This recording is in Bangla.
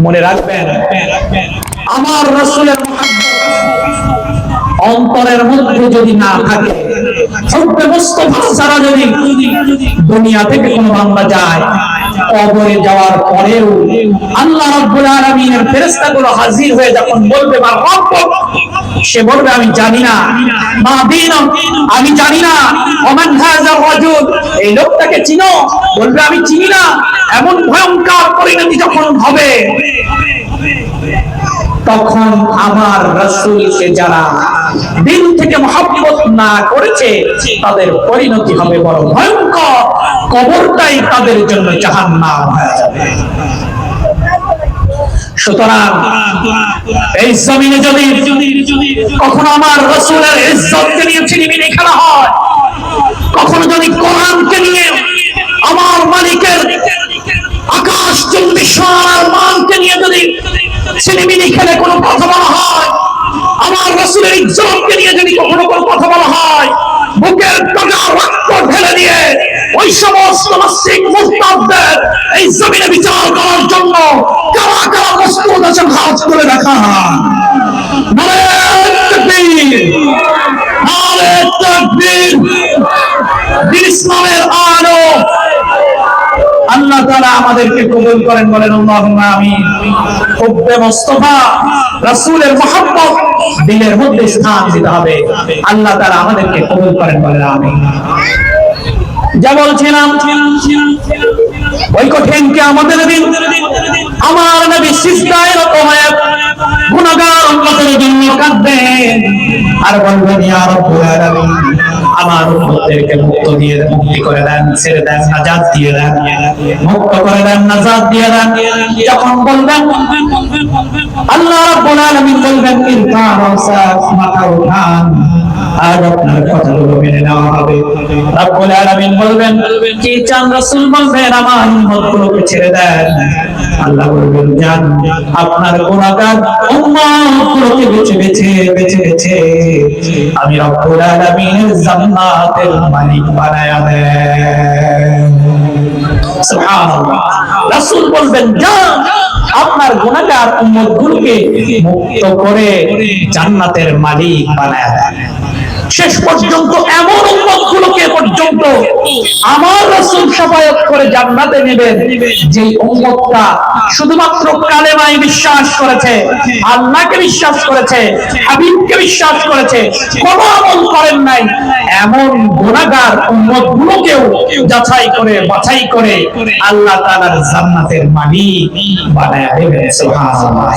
মনে রাখবেন, আমার রাসূলের অন্তরের মধ্যে যদি না থাকে, হুব্বে মুস্তাফা ছাড়া যদি দুনিয়া থেকে কোনো বান্দা যায়, কবরে যাওয়ার পরেও আল্লাহ রাব্বুল আলামিনের ফেরেশতাগুলো হাজির হয়ে যখন বলবে মা রব্বুক, সে বলবে আমি জানি না, মা দীনুক, আমি জানি না, ওমান হাযা রাজুল, এই লোকটাকে চিনো, বলবে আমি চিনি না। এমন ভয়ঙ্কর পরিণতি যখন হবে, তখন আমার রাসূলকে যারা দিল থেকে মহব্বত না করেছে, তাদের পরিণতি হবে বড় ভয়ঙ্কর। কবরটাই তাদের জন্য জাহান্নাম হয়ে যাবে। সুতরাং এই জমিনে যদি কখনো আমার রাসূলের ইজ্জতকে নিয়ে ছিনিমিনি খেলা হয়, কখনো যদি কোরআনকে নিয়ে, আমার মালিকের আকাশ চুম্বি সোনার মানকে নিয়ে যদি ছিনিমিনি খেলে কোনো কথা বলা হয়, আমার রাসূলের ইজ্জতকে নিয়ে যদি কখনো কোনো কথা বলা হয়, বুকের টাকা রক্ত ঢেলে দিয়ে ওই সমস্ত নাস্তিক মুরতাদদের এই জমিনে বিচার করার জন্য কারা কারা প্রস্তুত আছেন হাত তুলে দেখা। নারে তাকবীর, নারে তাকবীর। দিন ইসলামের আলো আল্লাহ তাআলা আমাদেরকে কবুল করেন, বলেন আল্লাহুম্মা আমিন। হুব্বে মুস্তাফা, রাসূলের মহব্বত দিলের মধ্যে স্থান দিতে হবে। আল্লাহ তাআলা আমাদেরকে কবুল করেন, বলেন আমিন। যা বলছিলাম, ওই কঠিন কিয়ামতের দিন আমার নবী সিজদায় রত হয়ে গুনাহগার উম্মতের জন্য কাঁদবেন আর বলবেন, ইয়া রাব্বুল আলামিন, আমার উম্মতদেরকে মুক্তি করে দেন, ছেড়ে দেন, নাজাত দিয়ে দেন, মুক্ত করে দেন, নাজাত দিয়ে দেন। যখন বলবেন, আল্লাহ রাব্বুল আলামিন বলবেন, ইরফা রাসাক, মাথা উঠান, আর আপনার কথাগুলো মেনে নেওয়া হবে। রাব্বুল আলামিন বলবেন, কি চান? রাসূল বলবেন, আমার উম্মতগুলোকে ছেড়ে দেন। আল্লাহ বলবেন, জান, আপনার গুনাহগার উম্মতগুলোকে বেছে বেছে বেছে বেছে আমি রব্বুল আলামিনের জান্নাতের মালিক বানায়া দেন। সুবহানাল্লাহ। রাসূল বলবেন, জান, আপনার গুনাহগার উম্মতগুলোকে মুক্ত করে জান্নাতের মালিক বানায়া দেন। শেষ পর্যন্ত এমন উম্মতগুলোকে পর্যন্ত আমার রাসূল শাফায়াত করে জান্নাতে নেবেন, যে উম্মতটা শুধুমাত্র কালেমায় বিশ্বাস করেছে, আল্লাহকে বিশ্বাস করেছে, হাবিবকে বিশ্বাস করেছে, কোনো আমল করেন নাই। এমন গুনাহগার উম্মতগুলোকেও যাচাই করে বাছাই করে আল্লাহ তাআলার জান্নাতের মালিক বানায়া দেবেন। সুবহানাল্লাহ।